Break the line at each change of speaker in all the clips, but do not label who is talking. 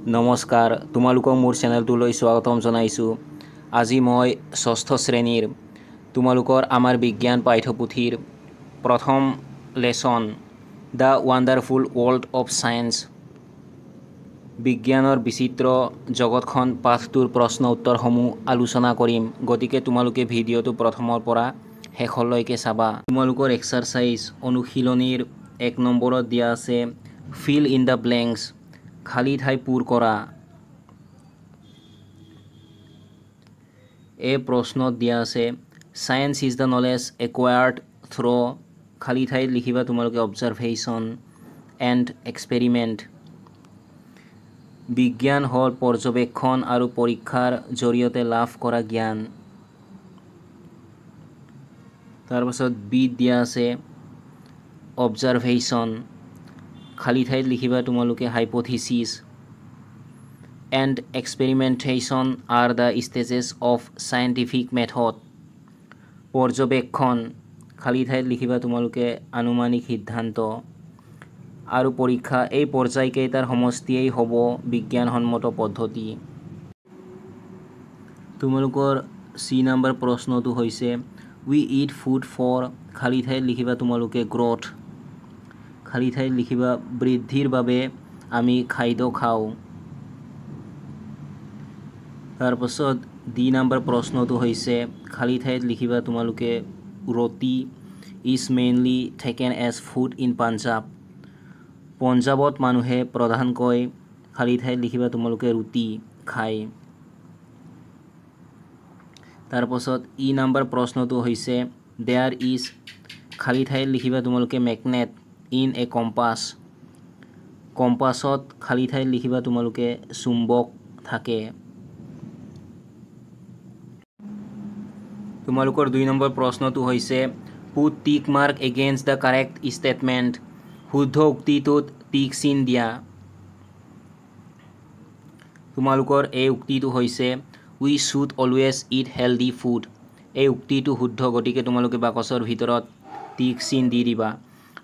নমস্কাৰ, তোমালোকক মোৰ চেনেলটোলৈ স্বাগতম জনাইছোঁ। আজি মই ষষ্ঠ শ্ৰেণীৰ তোমালোকৰ আমাৰ বিজ্ঞান পাঠ্যপুথিৰ প্ৰথম lesson the wonderful world of science বিজ্ঞানৰ বিচিত্ৰ জগতখন পাঠটোৰ প্ৰশ্ন উত্তৰসমূহ আলোচনা কৰিম। গতিকে তোমালোকে ভিডিঅ'টো প্ৰথমৰ পৰা শেষলৈকে চাবা। তোমালোকৰ এক্সাৰচাইজ অনুশীলনীৰ 1 নম্বৰত দিয়া আছে ফিল ইন দ্য ব্লেংকছ, খালী ঠাই পূৰ কৰা। এই প্ৰশ্নত দিয়া আছে science is the knowledge acquired through, খালী ঠাইত লিখিবা তোমালোকে অবজাৰভেশ্যন এণ্ড এক্সপেৰিমেণ্ট। বিজ্ঞান হ'ল পৰ্যবেক্ষণ আৰু পৰীক্ষাৰ জৰিয়তে লাভ কৰা জ্ঞান। তাৰপাছত বিত দিয়া আছে অবজাৰভেশ্যন, খালী ঠাইত লিখিবা তোমালোকে hypothesis. And experimentation are the stages of scientific method. পৰ্যবেক্ষণ, খালী ঠাইত লিখিবা তোমালোকে আনুমানিক সিদ্ধান্ত। আৰু পৰীক্ষা, এই পৰ্যায়কেইটাৰ সমষ্টিয়েই হ'ব বিজ্ঞানসন্মত পদ্ধতি। তোমালোকৰ চি নম্বৰ প্ৰশ্নটো হৈছে উই ইট ফুড ফৰ, খালী ঠাইত লিখিবা তোমালোকে গ্ৰথ। খালী ঠাইত লিখিবা বৃদ্ধিৰ বাবে আমি খাদ্য খাওঁ। তাৰপাছত ডি নম্বৰ প্ৰশ্নটো হৈছে খালী ঠাইত লিখিবা তোমালোকে roti is mainly taken as food in Punjab. পঞ্জাৱত মানুহে প্ৰধানকৈ খালী ঠাইত লিখিবা তোমালোকে ৰুটি খায়। তাৰপাছত ই নম্বৰ প্ৰশ্নটো হৈছে দেয়াৰ ইজ, খালী ঠাইত লিখিবা তোমালোকে মেগনেট ইন এ কম্পাছ। কম্পাছত খালী ঠাইত লিখিবা তোমালোকে চুম্বক থাকে। তোমালোকৰ 2 নম্বৰ প্ৰশ্নটো হৈছে put tick mark against the correct statement, শুদ্ধ উক্তিটোত টিক চিন দিয়া। তোমালোকৰ এই উক্তিটো হৈছে we should always eat healthy food. এই উক্তিটো শুদ্ধ, গতিকে তোমালোকে বাকচৰ ভিতৰত টিক চিন দি দিবা।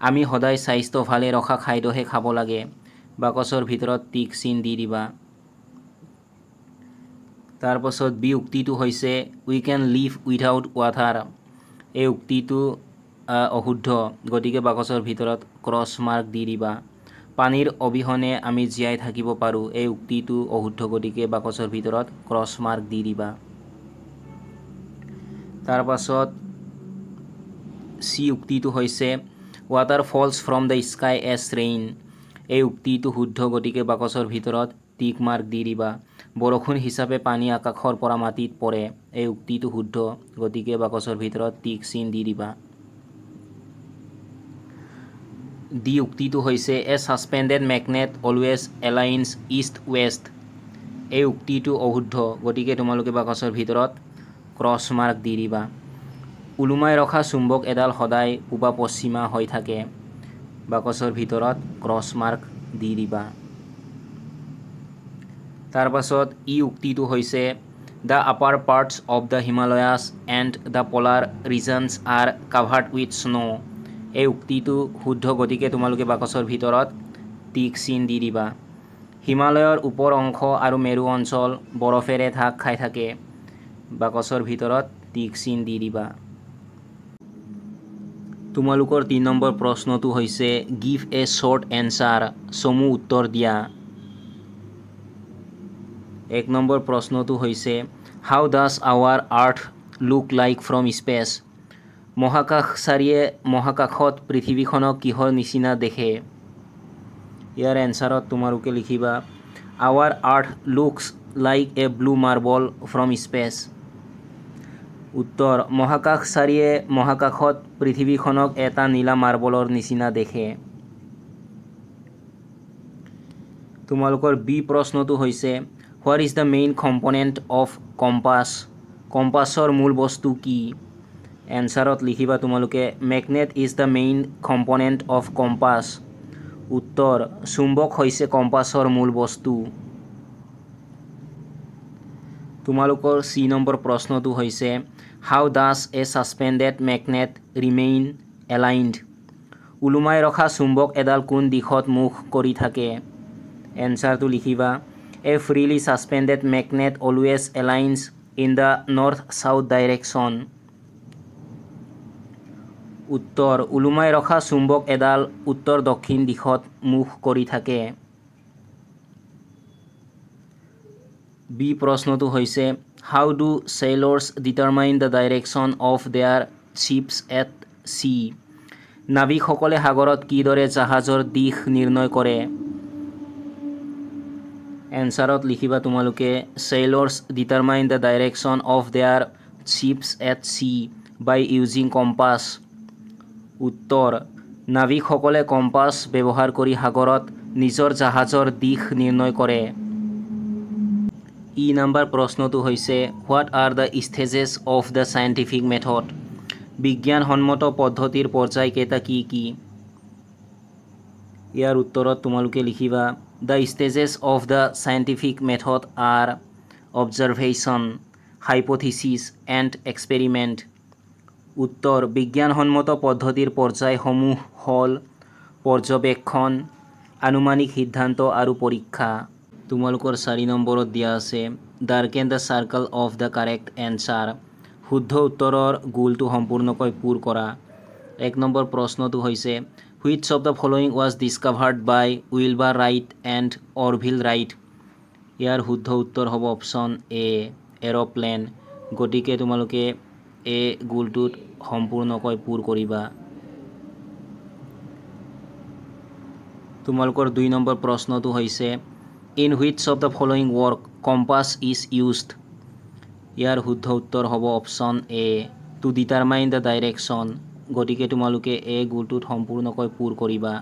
আমি সদায় স্বাস্থ্য ভালে ৰখা খাদ্যহে খাব লাগে, বাকচৰ ভিতৰত টিক চিন দি দিবা। তাৰপাছত বি উক্তিটো হৈছে we can live without water. এই উক্তিটো অশুদ্ধ, গতিকে বাকচৰ ভিতৰত ক্ৰছ মাৰ্ক দি দিবা। পানীৰ অবিহনে আমি জীয়াই থাকিব পাৰোঁ, এই উক্তিটো অশুদ্ধ, গতিকে বাকচৰ ভিতৰত ক্ৰছ মাৰ্ক দি দিবা। তাৰপাছত চি উক্তিটো হৈছে water falls from the sky as rain. এই উক্তিটো শুদ্ধ, গতিকে বাকচৰ ভিতৰত টিক মাৰ্ক দি দিবা। বৰষুণ হিচাপে পানী আকাশৰ পৰা মাটিত পৰে, এই উক্তিটো শুদ্ধ, গতিকে বাকচৰ ভিতৰত টিক চিন দি দিবা। ডি উক্তিটো হৈছে a suspended magnet always aligns east west. এই উক্তিটো অশুদ্ধ, গতিকে তোমালোকে বাকচৰ ভিতৰত ক্ৰছ মাৰ্ক দি দিবা। ওলোমাই ৰখা চুম্বক এডাল সদায় পূবা পশ্চিমা হৈ থাকে, বাকচৰ ভিতৰত ক্ৰছ মাৰ্ক দি দিবা। তাৰপাছত ই উক্তিটো হৈছে the upper parts of the Himalayas and the polar regions are covered with snow'. এই উক্তিটো শুদ্ধ, গতিকে তোমালোকে বাকচৰ ভিতৰত টিক চিন দি দিবা। হিমালয়ৰ ওপৰ অংশ আৰু মেৰু অঞ্চল বৰফেৰে ঢাক খাই থাকে, বাকচৰ ভিতৰত টিক চিন দি দিবা। তোমালোকৰ 3 নম্বৰ প্ৰশ্নটো হৈছে গিভ এ শ্বৰ্ট এনচাৰ, চমু উত্তৰ দিয়া। 1 নম্বৰ প্ৰশ্নটো হৈছে how does our earth look like from space. মহাকাশচাৰীয়ে মহাকাশত পৃথিৱীখনক কিহৰ নিচিনা দেখে। ইয়াৰ এনচাৰত তোমালোকে লিখিবা our earth looks like a blue marble from space. উত্তৰ, মহাকাশচাৰীয়ে মহাকাশত পৃথিৱীখনক এটা নীলা মাৰ্বলৰ নিচিনা দেখে। তোমালোকৰ বি প্ৰশ্নটো হৈছে what is the main component of compass. কম্পাছৰ মূল বস্তু কি। এনচাৰত লিখিবা তোমালোকে magnet is the main component of compass. উত্তৰ, চুম্বক হৈছে কম্পাছৰ মূল বস্তু। তোমালোকৰ চি নম্বৰ প্ৰশ্নটো হৈছে how does a suspended magnet remain aligned. ওলোমাই ৰখা চুম্বক এডাল কোন দিশত মুখ কৰি থাকে। এনচাৰটো লিখিবা A freely suspended magnet always aligns in the north-south direction. উত্তৰ ওলোমাই ৰখা চুম্বক এডাল উত্তৰ দক্ষিণ দিশত মুখ কৰি থাকে। বি প্ৰশ্নটো হৈছে How do sailors determine the direction of their ships at sea? নাবিকসকলে সাগৰত কিদৰে জাহাজৰ দিশ নিৰ্ণয় কৰে? এনসাৰত লিখিবা তোমালোকে Sailors determine the direction of their ships at sea by using compass. উত্তৰ নাবিকসকলে কম্পাছ ব্যৱহাৰ কৰি সাগৰত নিজৰ জাহাজৰ দিশ নিৰ্ণয় কৰে। ই নম্বৰ প্ৰশ্নটো হৈছে What are the stages of the scientific method? বিজ্ঞানসন্মত পদ্ধতিৰ পৰ্যায়কেইটা কি কি? ইয়াৰ উত্তৰত তোমালোকে লিখিবা The stages of the scientific method are observation, hypothesis and experiment. উত্তৰ বিজ্ঞানসন্মত পদ্ধতিৰ পৰ্যায়সমূহ হ'ল পৰ্যবেক্ষণ, আনুমানিক সিদ্ধান্ত আৰু পৰীক্ষা। তোমালোকৰ 4 নম্বৰত দিয়া আছে Darken the circle of the correct answer. শুদ্ধ উত্তৰৰ গোলটো সম্পূৰ্ণকৈ পূৰ কৰা। 1 নম্বৰ প্ৰশ্নটো হৈছে Which of the following was discovered by Wilbur Wright and Orville Wright? ইয়াৰ শুদ্ধ উত্তৰ হ'ব অপশ্যন এ এৰোপ্লেন। গতিকে তোমালোকে এ গোলটোত সম্পূৰ্ণকৈ পূৰ কৰিবা। তোমালোকৰ 2 নম্বৰ প্ৰশ্নটো হৈছে In which of the following work compass is used? ইয়াৰ শুদ্ধ উত্তৰ হ'ব option A To determine the direction. গতিকে তোমালোকে এ গোলটোত সম্পূৰ্ণকৈ পূৰ কৰিবা।